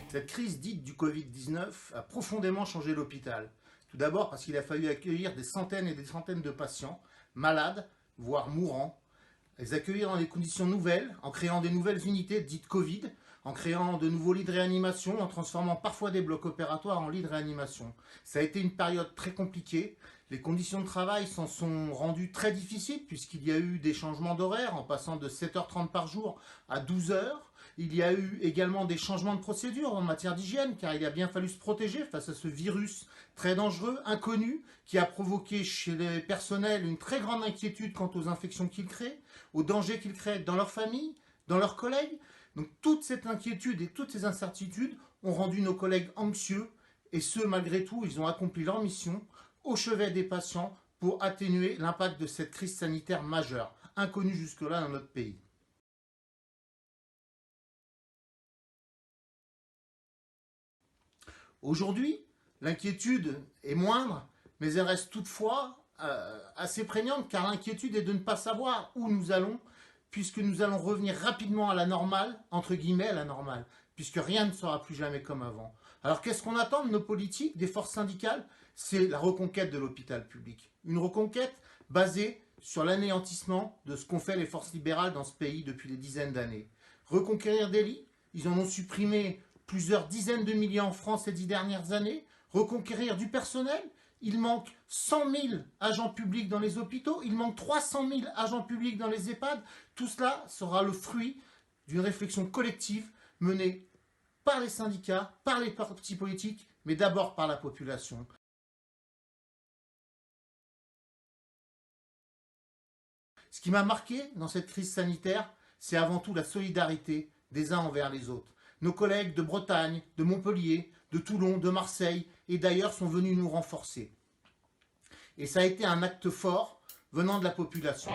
Cette crise dite du Covid-19 a profondément changé l'hôpital. Tout d'abord parce qu'il a fallu accueillir des centaines et des centaines de patients, malades, voire mourants, les accueillir dans des conditions nouvelles, en créant des nouvelles unités dites Covid, en créant de nouveaux lits de réanimation, en transformant parfois des blocs opératoires en lits de réanimation. Ça a été une période très compliquée. Les conditions de travail s'en sont rendues très difficiles puisqu'il y a eu des changements d'horaire en passant de 7h30 par jour à 12h. Il y a eu également des changements de procédure en matière d'hygiène car il a bien fallu se protéger face à ce virus très dangereux, inconnu, qui a provoqué chez les personnels une très grande inquiétude quant aux infections qu'il crée, aux dangers qu'il crée dans leur famille, dans leurs collègues. Donc toute cette inquiétude et toutes ces incertitudes ont rendu nos collègues anxieux et ce malgré tout, ils ont accompli leur mission au chevet des patients pour atténuer l'impact de cette crise sanitaire majeure, inconnue jusque-là dans notre pays. Aujourd'hui, l'inquiétude est moindre, mais elle reste toutefois assez prégnante, car l'inquiétude est de ne pas savoir où nous allons, puisque nous allons revenir rapidement à la normale, entre guillemets à la normale, puisque rien ne sera plus jamais comme avant. Alors qu'est-ce qu'on attend de nos politiques, des forces syndicales? C'est la reconquête de l'hôpital public. Une reconquête basée sur l'anéantissement de ce qu'ont fait les forces libérales dans ce pays depuis des dizaines d'années. Reconquérir des lits, ils en ont supprimé plusieurs dizaines de milliers en France ces 10 dernières années. Reconquérir du personnel, il manque 100 000 agents publics dans les hôpitaux, il manque 300 000 agents publics dans les EHPAD. Tout cela sera le fruit d'une réflexion collective menée par les syndicats, par les partis politiques, mais d'abord par la population. Ce qui m'a marqué dans cette crise sanitaire, c'est avant tout la solidarité des uns envers les autres. Nos collègues de Bretagne, de Montpellier, de Toulon, de Marseille et d'ailleurs sont venus nous renforcer. Et ça a été un acte fort venant de la population.